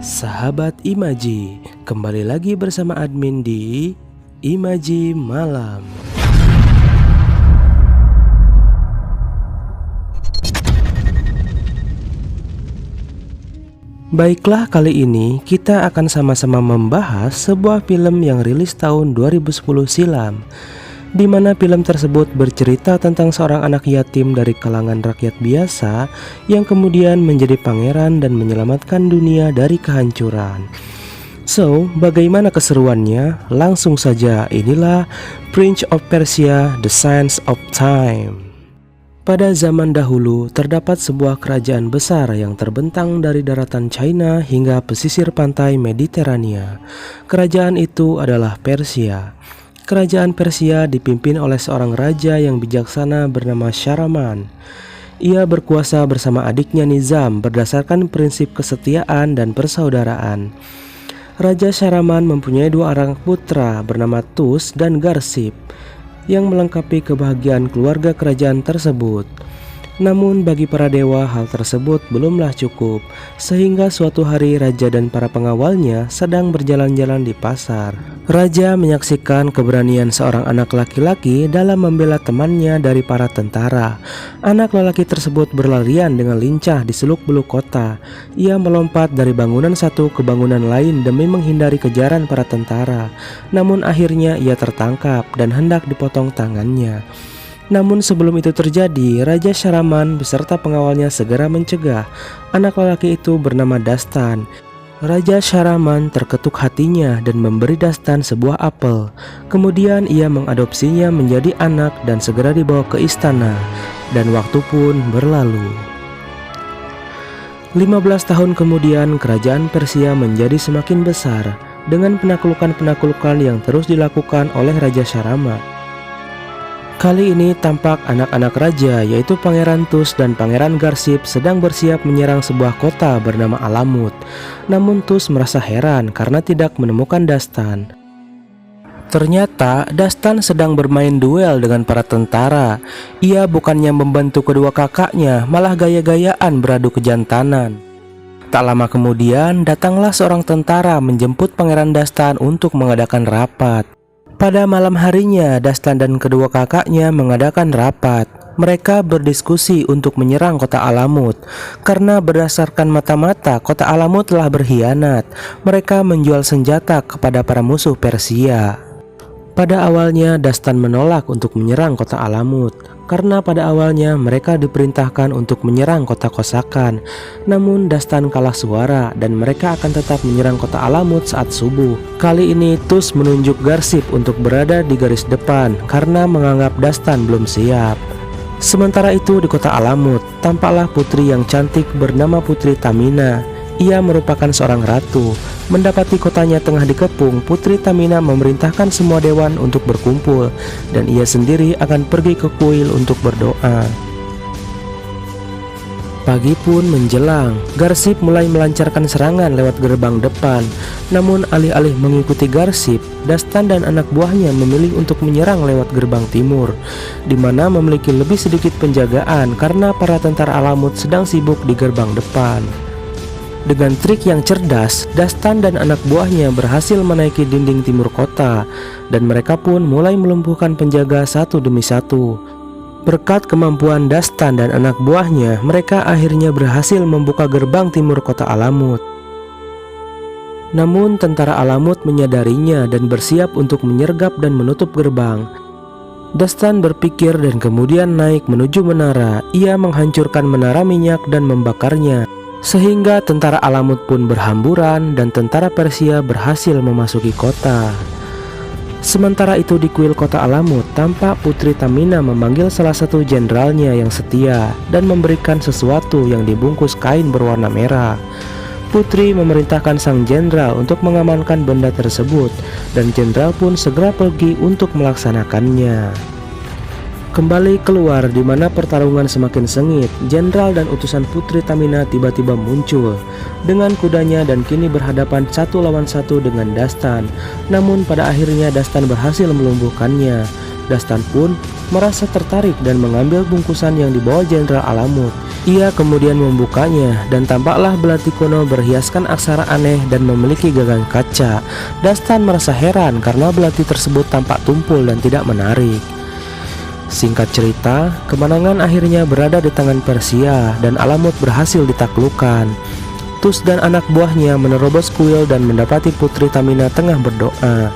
Sahabat Imaji, kembali lagi bersama admin di Imaji Malam. Baiklah, kali ini kita akan sama-sama membahas sebuah film yang rilis tahun 2010 silam, di mana film tersebut bercerita tentang seorang anak yatim dari kalangan rakyat biasa yang kemudian menjadi pangeran dan menyelamatkan dunia dari kehancuran. So, bagaimana keseruannya? Langsung saja, inilah Prince of Persia: The Sands of Time. Pada zaman dahulu, terdapat sebuah kerajaan besar yang terbentang dari daratan China hingga pesisir pantai Mediterania. Kerajaan itu adalah Persia. Kerajaan Persia dipimpin oleh seorang raja yang bijaksana bernama Shahraman. Ia berkuasa bersama adiknya Nizam berdasarkan prinsip kesetiaan dan persaudaraan. Raja Shahraman mempunyai dua orang putra bernama Tus dan Garsib yang melengkapi kebahagiaan keluarga kerajaan tersebut. Namun bagi para dewa hal tersebut belumlah cukup, sehingga suatu hari raja dan para pengawalnya sedang berjalan-jalan di pasar. Raja menyaksikan keberanian seorang anak laki-laki dalam membela temannya dari para tentara. Anak lelaki tersebut berlarian dengan lincah di seluk-beluk kota. Ia melompat dari bangunan satu ke bangunan lain demi menghindari kejaran para tentara. Namun akhirnya ia tertangkap dan hendak dipotong tangannya. Namun sebelum itu terjadi, Raja Shahraman beserta pengawalnya segera mencegah. Anak lelaki itu bernama Dastan. Raja Shahraman terketuk hatinya dan memberi Dastan sebuah apel. Kemudian ia mengadopsinya menjadi anak dan segera dibawa ke istana. Dan waktu pun berlalu. 15 tahun kemudian, kerajaan Persia menjadi semakin besar dengan penaklukan-penaklukan yang terus dilakukan oleh Raja Shahraman. Kali ini tampak anak-anak raja yaitu Pangeran Tus dan Pangeran Garsib sedang bersiap menyerang sebuah kota bernama Alamut. Namun Tus merasa heran karena tidak menemukan Dastan. Ternyata Dastan sedang bermain duel dengan para tentara. Ia bukannya membantu kedua kakaknya, malah gaya-gayaan beradu kejantanan. Tak lama kemudian datanglah seorang tentara menjemput Pangeran Dastan untuk mengadakan rapat. Pada malam harinya, Dastan dan kedua kakaknya mengadakan rapat. Mereka berdiskusi untuk menyerang kota Alamut. Karena berdasarkan mata-mata, kota Alamut telah berkhianat. Mereka menjual senjata kepada para musuh Persia. Pada awalnya, Dastan menolak untuk menyerang kota Alamut. Karena pada awalnya mereka diperintahkan untuk menyerang kota Kosakan. Namun Dastan kalah suara dan mereka akan tetap menyerang kota Alamut saat subuh. Kali ini Tus menunjuk Garsib untuk berada di garis depan karena menganggap Dastan belum siap. Sementara itu di kota Alamut, tampaklah putri yang cantik bernama Putri Tamina. Ia merupakan seorang ratu. Mendapati kotanya tengah dikepung, Putri Tamina memerintahkan semua dewan untuk berkumpul dan ia sendiri akan pergi ke kuil untuk berdoa. Pagi pun menjelang, Garsib mulai melancarkan serangan lewat gerbang depan. Namun alih-alih mengikuti Garsib, Dastan dan anak buahnya memilih untuk menyerang lewat gerbang timur, di mana memiliki lebih sedikit penjagaan karena para tentara Alamut sedang sibuk di gerbang depan. Dengan trik yang cerdas, Dastan dan anak buahnya berhasil menaiki dinding timur kota, dan mereka pun mulai melumpuhkan penjaga satu demi satu. Berkat kemampuan Dastan dan anak buahnya, mereka akhirnya berhasil membuka gerbang timur kota Alamut. Namun tentara Alamut menyadarinya dan bersiap untuk menyergap dan menutup gerbang. Dastan berpikir dan kemudian naik menuju menara. Ia menghancurkan menara minyak dan membakarnya, sehingga tentara Alamut pun berhamburan dan tentara Persia berhasil memasuki kota. Sementara itu di kuil kota Alamut, tampak Putri Tamina memanggil salah satu jenderalnya yang setia dan memberikan sesuatu yang dibungkus kain berwarna merah. Putri memerintahkan sang jenderal untuk mengamankan benda tersebut dan jenderal pun segera pergi untuk melaksanakannya. Kembali keluar di mana pertarungan semakin sengit, jenderal dan utusan Putri Tamina tiba-tiba muncul dengan kudanya dan kini berhadapan satu lawan satu dengan Dastan. Namun pada akhirnya Dastan berhasil melumpuhkannya. Dastan pun merasa tertarik dan mengambil bungkusan yang dibawa Jenderal Alamut. Ia kemudian membukanya dan tampaklah belati kuno berhiaskan aksara aneh dan memiliki gagang kaca. Dastan merasa heran karena belati tersebut tampak tumpul dan tidak menarik. Singkat cerita, kemenangan akhirnya berada di tangan Persia dan Alamut berhasil ditaklukkan. Tus dan anak buahnya menerobos kuil dan mendapati Putri Tamina tengah berdoa.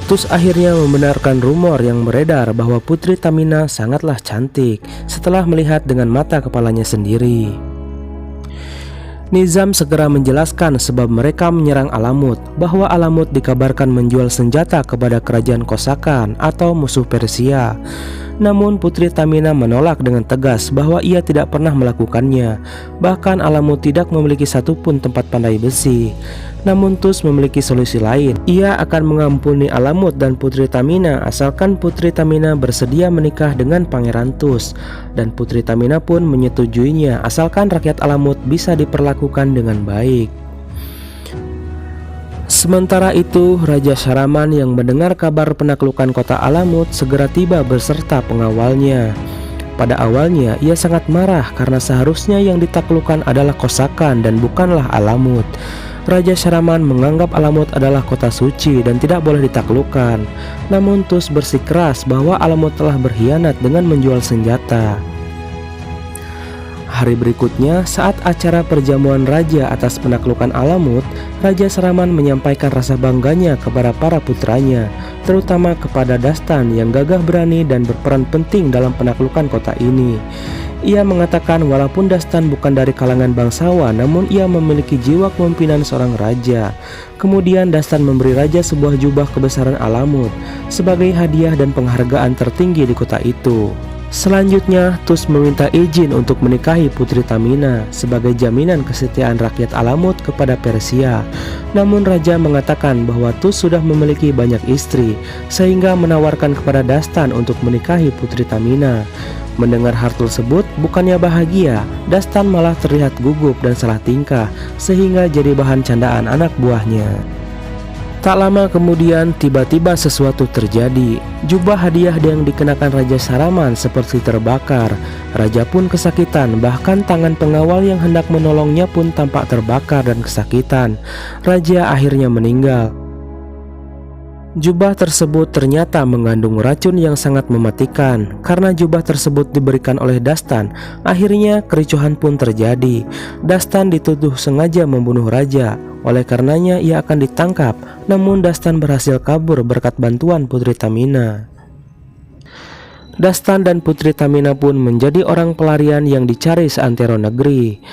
Tus akhirnya membenarkan rumor yang beredar bahwa Putri Tamina sangatlah cantik setelah melihat dengan mata kepalanya sendiri. Nizam segera menjelaskan sebab mereka menyerang Alamut, bahwa Alamut dikabarkan menjual senjata kepada kerajaan Kosakan atau musuh Persia. Namun Putri Tamina menolak dengan tegas bahwa ia tidak pernah melakukannya. Bahkan Alamut tidak memiliki satupun tempat pandai besi. Namun Tus memiliki solusi lain. Ia akan mengampuni Alamut dan Putri Tamina asalkan Putri Tamina bersedia menikah dengan Pangeran Tus. Dan Putri Tamina pun menyetujuinya asalkan rakyat Alamut bisa diperlakukan dengan baik. Sementara itu, Raja Sharaman yang mendengar kabar penaklukan kota Alamut segera tiba beserta pengawalnya. Pada awalnya, ia sangat marah karena seharusnya yang ditaklukkan adalah Kosakan dan bukanlah Alamut. Raja Sharaman menganggap Alamut adalah kota suci dan tidak boleh ditaklukkan. Namun Tus bersikeras bahwa Alamut telah berkhianat dengan menjual senjata. Hari berikutnya, saat acara perjamuan raja atas penaklukan Alamut, Raja Sharaman menyampaikan rasa bangganya kepada para putranya, terutama kepada Dastan yang gagah berani dan berperan penting dalam penaklukan kota ini. Ia mengatakan walaupun Dastan bukan dari kalangan bangsawan, namun ia memiliki jiwa kepemimpinan seorang raja. Kemudian Dastan memberi raja sebuah jubah kebesaran Alamut sebagai hadiah dan penghargaan tertinggi di kota itu. Selanjutnya, Tus meminta izin untuk menikahi Putri Tamina sebagai jaminan kesetiaan rakyat Alamut kepada Persia. Namun raja mengatakan bahwa Tus sudah memiliki banyak istri, sehingga menawarkan kepada Dastan untuk menikahi Putri Tamina. Mendengar hal tersebut, bukannya bahagia, Dastan malah terlihat gugup dan salah tingkah, sehingga jadi bahan candaan anak buahnya. Tak lama kemudian tiba-tiba sesuatu terjadi. Jubah hadiah yang dikenakan Raja Sharaman seperti terbakar. Raja pun kesakitan, bahkan tangan pengawal yang hendak menolongnya pun tampak terbakar dan kesakitan. Raja akhirnya meninggal. Jubah tersebut ternyata mengandung racun yang sangat mematikan. Karena jubah tersebut diberikan oleh Dastan, akhirnya kericuhan pun terjadi. Dastan dituduh sengaja membunuh raja. Oleh karenanya ia akan ditangkap, namun Dastan berhasil kabur berkat bantuan Putri Tamina. Dastan dan Putri Tamina pun menjadi orang pelarian yang dicari seantero negeri.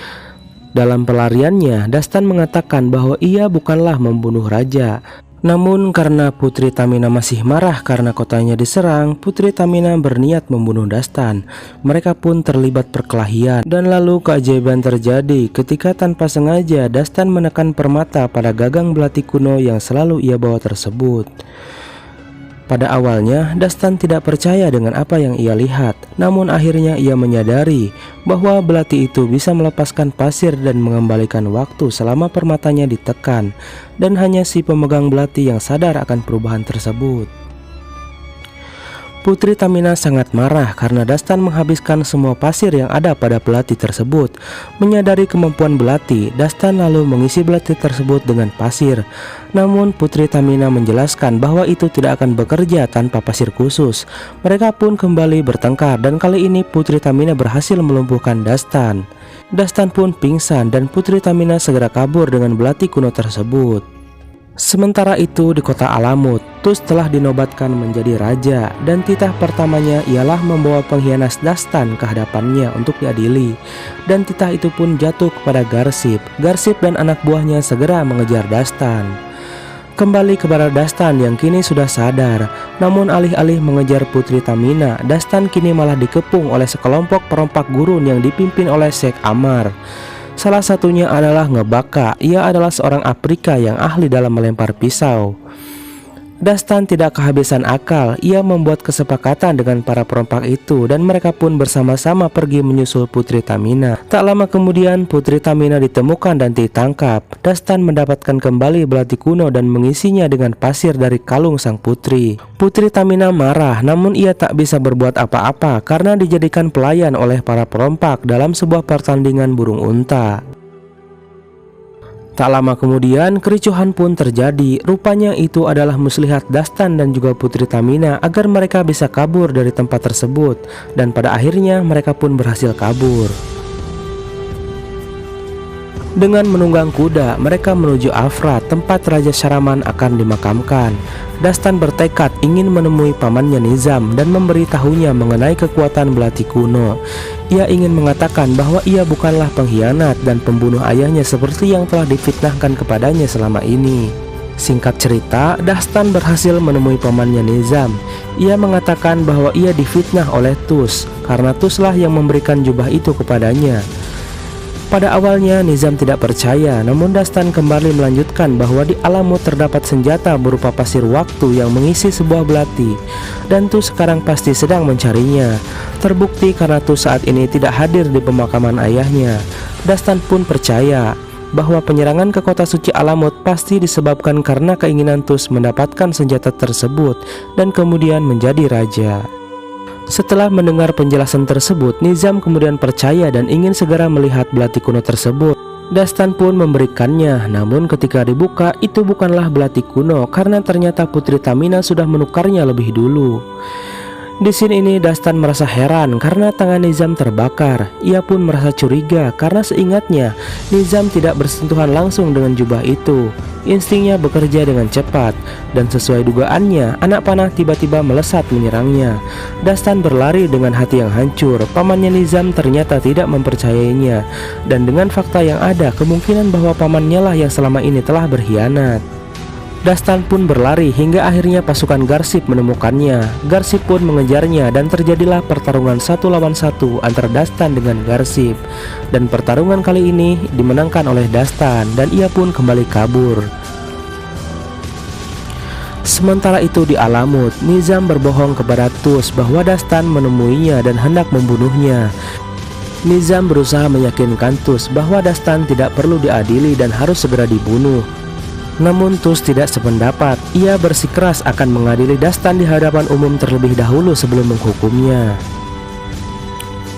Dalam pelariannya, Dastan mengatakan bahwa ia bukanlah membunuh raja. Namun karena Putri Tamina masih marah karena kotanya diserang, Putri Tamina berniat membunuh Dastan. Mereka pun terlibat perkelahian dan lalu keajaiban terjadi ketika tanpa sengaja Dastan menekan permata pada gagang belati kuno yang selalu ia bawa tersebut. Pada awalnya, Dastan tidak percaya dengan apa yang ia lihat, namun akhirnya ia menyadari bahwa belati itu bisa melepaskan pasir dan mengembalikan waktu selama permatanya ditekan, dan hanya si pemegang belati yang sadar akan perubahan tersebut. Putri Tamina sangat marah karena Dastan menghabiskan semua pasir yang ada pada belati tersebut. Menyadari kemampuan belati, Dastan lalu mengisi belati tersebut dengan pasir. Namun Putri Tamina menjelaskan bahwa itu tidak akan bekerja tanpa pasir khusus. Mereka pun kembali bertengkar dan kali ini Putri Tamina berhasil melumpuhkan Dastan. Dastan pun pingsan dan Putri Tamina segera kabur dengan belati kuno tersebut. Sementara itu di kota Alamut, Tus telah dinobatkan menjadi raja dan titah pertamanya ialah membawa pengkhianat Dastan ke hadapannya untuk diadili. Dan titah itu pun jatuh kepada Garsip. Garsip dan anak buahnya segera mengejar Dastan. Kembali kepada Dastan yang kini sudah sadar, namun alih-alih mengejar Putri Tamina, Dastan kini malah dikepung oleh sekelompok perompak gurun yang dipimpin oleh Sheikh Amar. Salah satunya adalah Ngebaka. Ia adalah seorang Afrika yang ahli dalam melempar pisau. Dastan tidak kehabisan akal, ia membuat kesepakatan dengan para perompak itu dan mereka pun bersama-sama pergi menyusul Putri Tamina. Tak lama kemudian Putri Tamina ditemukan dan ditangkap. Dastan mendapatkan kembali belati kuno dan mengisinya dengan pasir dari kalung sang putri. Putri Tamina marah, namun ia tak bisa berbuat apa-apa karena dijadikan pelayan oleh para perompak dalam sebuah pertandingan burung unta. Tak lama kemudian kericuhan pun terjadi. Rupanya itu adalah muslihat Dastan dan juga Putri Tamina agar mereka bisa kabur dari tempat tersebut, dan pada akhirnya mereka pun berhasil kabur. Dengan menunggang kuda, mereka menuju Afrat, tempat Raja Sharaman akan dimakamkan. Dastan bertekad ingin menemui pamannya Nizam dan memberitahunya mengenai kekuatan belati kuno. Ia ingin mengatakan bahwa ia bukanlah pengkhianat dan pembunuh ayahnya seperti yang telah difitnahkan kepadanya selama ini. Singkat cerita, Dastan berhasil menemui pamannya Nizam. Ia mengatakan bahwa ia difitnah oleh Tus, karena Tuslah yang memberikan jubah itu kepadanya. Pada awalnya Nizam tidak percaya, namun Dastan kembali melanjutkan bahwa di Alamut terdapat senjata berupa pasir waktu yang mengisi sebuah belati, dan Tus sekarang pasti sedang mencarinya. Terbukti karena Tus saat ini tidak hadir di pemakaman ayahnya. Dastan pun percaya bahwa penyerangan ke kota suci Alamut pasti disebabkan karena keinginan Tus mendapatkan senjata tersebut dan kemudian menjadi raja. Setelah mendengar penjelasan tersebut, Nizam kemudian percaya dan ingin segera melihat belati kuno tersebut. Dastan pun memberikannya, namun ketika dibuka itu bukanlah belati kuno karena ternyata Putri Tamina sudah menukarnya lebih dulu. Di sini ini Dastan merasa heran karena tangan Nizam terbakar. Ia pun merasa curiga karena seingatnya Nizam tidak bersentuhan langsung dengan jubah itu. Instingnya bekerja dengan cepat dan sesuai dugaannya anak panah tiba-tiba melesat menyerangnya. Dastan berlari dengan hati yang hancur. Pamannya Nizam ternyata tidak mempercayainya, dan dengan fakta yang ada kemungkinan bahwa pamannya lah yang selama ini telah berkhianat. Dastan pun berlari hingga akhirnya pasukan Garsip menemukannya. Garsip pun mengejarnya dan terjadilah pertarungan 1 lawan 1 antara Dastan dengan Garsip. Dan pertarungan kali ini dimenangkan oleh Dastan dan ia pun kembali kabur. Sementara itu di Alamut, Nizam berbohong kepada Tus bahwa Dastan menemuinya dan hendak membunuhnya. Nizam berusaha meyakinkan Tus bahwa Dastan tidak perlu diadili dan harus segera dibunuh. Namun Tus tidak sependapat. Ia bersikeras akan mengadili Dastan di hadapan umum terlebih dahulu sebelum menghukumnya.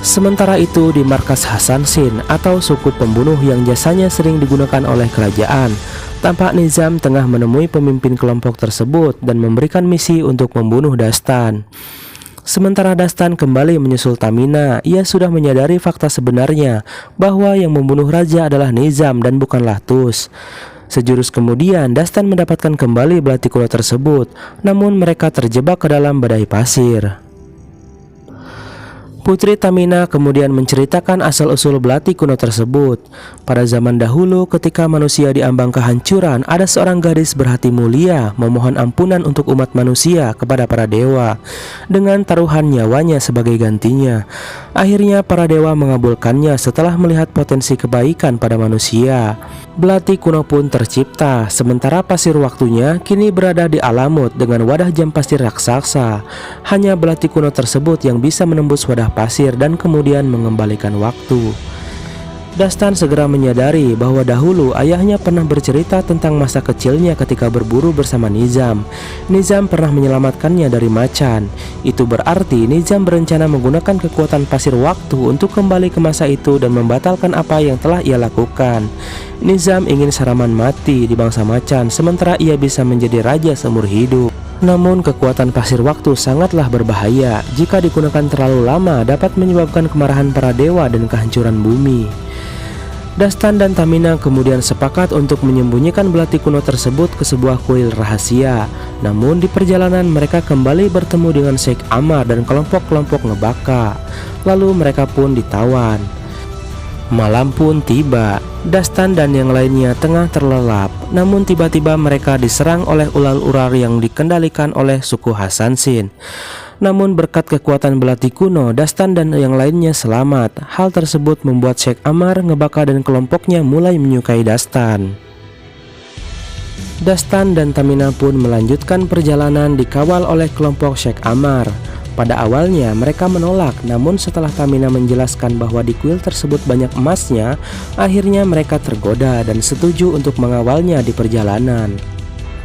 Sementara itu di markas Hasanshin atau suku pembunuh yang jasanya sering digunakan oleh kerajaan, tampak Nizam tengah menemui pemimpin kelompok tersebut dan memberikan misi untuk membunuh Dastan. Sementara Dastan kembali menyusul Tamina, ia sudah menyadari fakta sebenarnya bahwa yang membunuh raja adalah Nizam dan bukanlah Tus. Sejurus kemudian Dastan mendapatkan kembali belati kuno tersebut, namun mereka terjebak ke dalam badai pasir. Putri Tamina kemudian menceritakan asal-usul belati kuno tersebut. Pada zaman dahulu ketika manusia diambang kehancuran, ada seorang gadis berhati mulia memohon ampunan untuk umat manusia kepada para dewa dengan taruhan nyawanya sebagai gantinya. Akhirnya para dewa mengabulkannya setelah melihat potensi kebaikan pada manusia. Belati kuno pun tercipta, sementara pasir waktunya kini berada di Alamut dengan wadah jam pasir raksasa. Hanya belati kuno tersebut yang bisa menembus wadah pasir dan kemudian mengembalikan waktu. Dastan segera menyadari bahwa dahulu ayahnya pernah bercerita tentang masa kecilnya ketika berburu bersama Nizam. Nizam pernah menyelamatkannya dari macan. Itu berarti Nizam berencana menggunakan kekuatan pasir waktu untuk kembali ke masa itu dan membatalkan apa yang telah ia lakukan. Nizam ingin Sharaman mati di bangsa macan, sementara ia bisa menjadi raja seumur hidup. Namun kekuatan pasir waktu sangatlah berbahaya. Jika digunakan terlalu lama dapat menyebabkan kemarahan para dewa dan kehancuran bumi. Dastan dan Tamina kemudian sepakat untuk menyembunyikan belati kuno tersebut ke sebuah kuil rahasia. Namun di perjalanan mereka kembali bertemu dengan Sheikh Amar dan kelompok-kelompok ngebaka. Lalu mereka pun ditawan. Malam pun tiba. Dastan dan yang lainnya tengah terlelap. Namun tiba-tiba mereka diserang oleh ular ular yang dikendalikan oleh suku Hasanshin. Namun berkat kekuatan belati kuno, Dastan dan yang lainnya selamat. Hal tersebut membuat Sheikh Amar, ngebaka dan kelompoknya mulai menyukai Dastan. Dastan dan Tamina pun melanjutkan perjalanan dikawal oleh kelompok Sheikh Amar. Pada awalnya mereka menolak, namun setelah Tamina menjelaskan bahwa di kuil tersebut banyak emasnya, akhirnya mereka tergoda dan setuju untuk mengawalnya di perjalanan.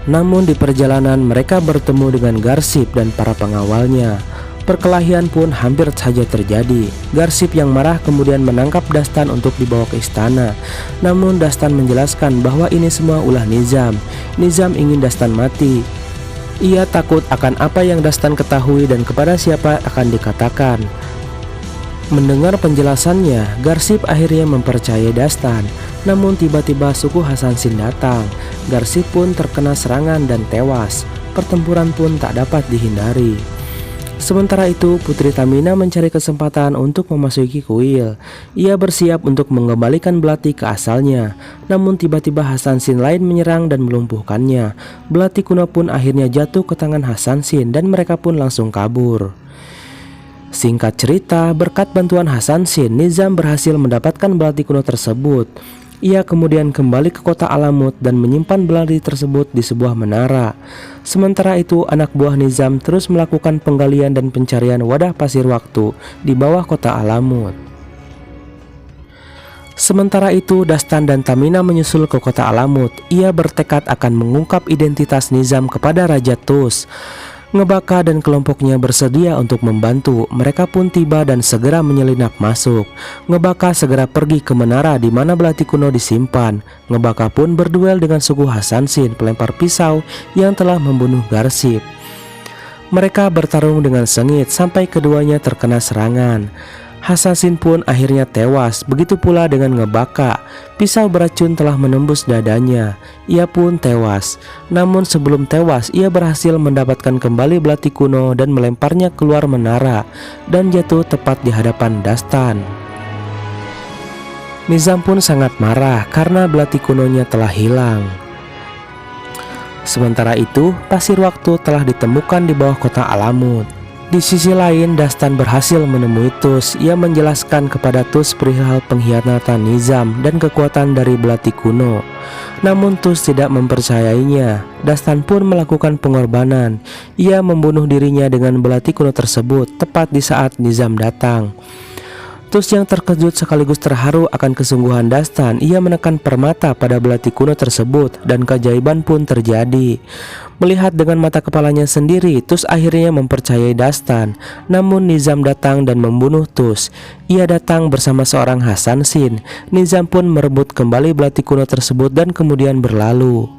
Namun di perjalanan mereka bertemu dengan Garsip dan para pengawalnya. Perkelahian pun hampir saja terjadi. Garsip yang marah kemudian menangkap Dastan untuk dibawa ke istana. Namun Dastan menjelaskan bahwa ini semua ulah Nizam. Nizam ingin Dastan mati. Ia takut akan apa yang Dastan ketahui dan kepada siapa akan dikatakan. Mendengar penjelasannya, Garsip akhirnya mempercayai Dastan. Namun tiba-tiba suku Hasanshin datang. Garsip pun terkena serangan dan tewas. Pertempuran pun tak dapat dihindari. Sementara itu, Putri Tamina mencari kesempatan untuk memasuki kuil. Ia bersiap untuk mengembalikan Belati ke asalnya. Namun tiba-tiba Hasanshin lain menyerang dan melumpuhkannya. Belati kuno pun akhirnya jatuh ke tangan Hasanshin dan mereka pun langsung kabur. Singkat cerita, berkat bantuan Hasanshin, Nizam berhasil mendapatkan Belati kuno tersebut. Ia kemudian kembali ke kota Alamut dan menyimpan belati tersebut di sebuah menara. Sementara itu, anak buah Nizam terus melakukan penggalian dan pencarian wadah pasir waktu di bawah kota Alamut. Sementara itu, Dastan dan Tamina menyusul ke kota Alamut. Ia bertekad akan mengungkap identitas Nizam kepada Raja Tus. Ngebaka dan kelompoknya bersedia untuk membantu. Mereka pun tiba dan segera menyelinap masuk. Ngebaka segera pergi ke menara di mana belati kuno disimpan. Ngebaka pun berduel dengan suku Hasanshin pelempar pisau yang telah membunuh Garsip. Mereka bertarung dengan sengit sampai keduanya terkena serangan. Hasanshin pun akhirnya tewas, begitu pula dengan Ngebaka. Pisau beracun telah menembus dadanya. Ia pun tewas. Namun sebelum tewas, ia berhasil mendapatkan kembali belati kuno dan melemparnya keluar menara dan jatuh tepat di hadapan Dastan. Nizam pun sangat marah karena belati kunonya telah hilang. Sementara itu, pasir waktu telah ditemukan di bawah kota Alamut. Di sisi lain, Dastan berhasil menemui Tus. Ia menjelaskan kepada Tus perihal pengkhianatan Nizam dan kekuatan dari belati kuno. Namun Tus tidak mempercayainya. Dastan pun melakukan pengorbanan. Ia membunuh dirinya dengan belati kuno tersebut tepat di saat Nizam datang. Tus yang terkejut sekaligus terharu akan kesungguhan Dastan. Ia menekan permata pada belati kuno tersebut dan keajaiban pun terjadi. Melihat dengan mata kepalanya sendiri, Tus akhirnya mempercayai Dastan. Namun Nizam datang dan membunuh Tus. Ia datang bersama seorang Hasanshin. Nizam pun merebut kembali belati kuno tersebut dan kemudian berlalu.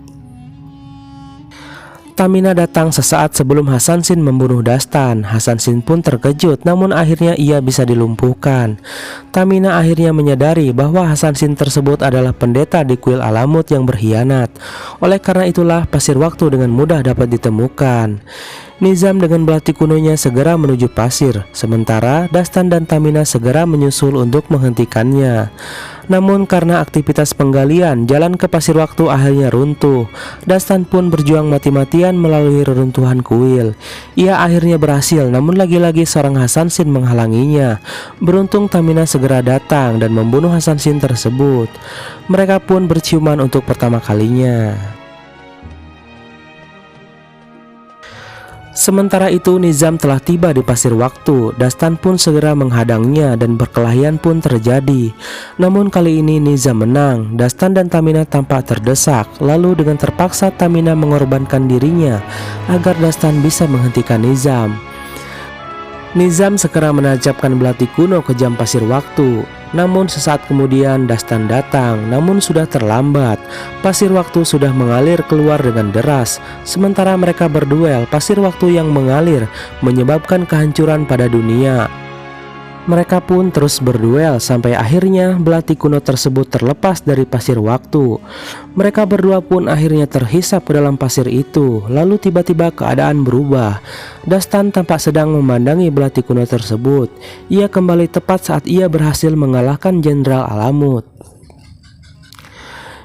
Tamina datang sesaat sebelum Hasanshin membunuh Dastan. Hasanshin pun terkejut, namun akhirnya ia bisa dilumpuhkan. Tamina akhirnya menyadari bahwa Hasanshin tersebut adalah pendeta di kuil Alamut yang berkhianat. Oleh karena itulah pasir waktu dengan mudah dapat ditemukan. Nizam dengan belati kunonya segera menuju pasir, sementara Dastan dan Tamina segera menyusul untuk menghentikannya. Namun karena aktivitas penggalian, jalan ke pasir waktu akhirnya runtuh. Dastan pun berjuang mati-matian melalui reruntuhan kuil. Ia akhirnya berhasil, namun lagi-lagi seorang Hasanshin menghalanginya. Beruntung Tamina segera datang dan membunuh Hasanshin tersebut. Mereka pun berciuman untuk pertama kalinya. Sementara itu, Nizam telah tiba di pasir waktu. Dastan pun segera menghadangnya dan perkelahian pun terjadi. Namun kali ini Nizam menang. Dastan dan Tamina tampak terdesak. Lalu dengan terpaksa Tamina mengorbankan dirinya agar Dastan bisa menghentikan Nizam. Nizam segera menancapkan belati kuno ke jam pasir waktu. Namun sesaat kemudian Dastan datang, namun sudah terlambat. Pasir waktu sudah mengalir keluar dengan deras. Sementara mereka berduel, pasir waktu yang mengalir menyebabkan kehancuran pada dunia. Mereka pun terus berduel sampai akhirnya belati kuno tersebut terlepas dari pasir waktu. Mereka berdua pun akhirnya terhisap ke dalam pasir itu. Lalu tiba-tiba keadaan berubah. Dastan tampak sedang memandangi belati kuno tersebut. Ia kembali tepat saat ia berhasil mengalahkan Jenderal Alamut.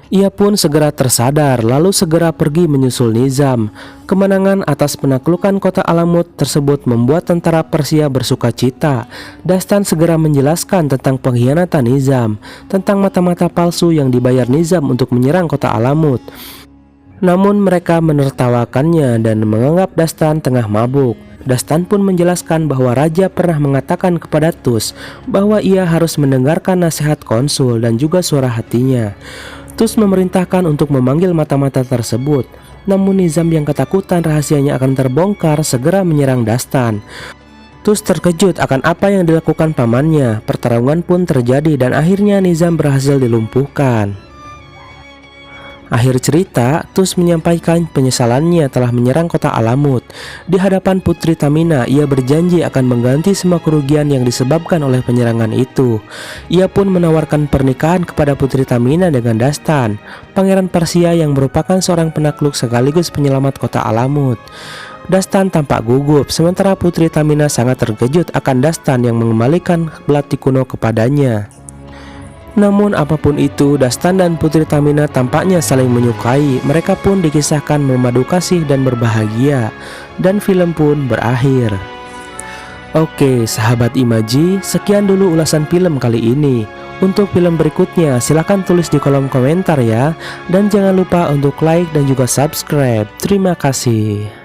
Ia pun segera tersadar lalu segera pergi menyusul Nizam. Kemenangan atas penaklukan kota Alamut tersebut membuat tentara Persia bersuka cita. Dastan segera menjelaskan tentang pengkhianatan Nizam, tentang mata-mata palsu yang dibayar Nizam untuk menyerang kota Alamut. Namun mereka menertawakannya dan menganggap Dastan tengah mabuk. Dastan pun menjelaskan bahwa raja pernah mengatakan kepada Tus bahwa ia harus mendengarkan nasihat konsul dan juga suara hatinya. Tus memerintahkan untuk memanggil mata-mata tersebut. Namun Nizam yang ketakutan rahasianya akan terbongkar segera menyerang Dastan. Tus terkejut akan apa yang dilakukan pamannya. Pertarungan pun terjadi dan akhirnya Nizam berhasil dilumpuhkan. Akhir cerita, Tus menyampaikan penyesalannya telah menyerang kota Alamut. Di hadapan Putri Tamina, ia berjanji akan mengganti semua kerugian yang disebabkan oleh penyerangan itu. Ia pun menawarkan pernikahan kepada Putri Tamina dengan Dastan, pangeran Persia yang merupakan seorang penakluk sekaligus penyelamat kota Alamut. Dastan tampak gugup, sementara Putri Tamina sangat terkejut akan Dastan yang mengembalikan belati kuno kepadanya. Namun apapun itu, Dastan dan Putri Tamina tampaknya saling menyukai. Mereka pun dikisahkan memadu kasih dan berbahagia. Dan film pun berakhir. Oke, sahabat Imaji, sekian dulu ulasan film kali ini. Untuk film berikutnya, silahkan tulis di kolom komentar ya. Dan jangan lupa untuk like dan juga subscribe. Terima kasih.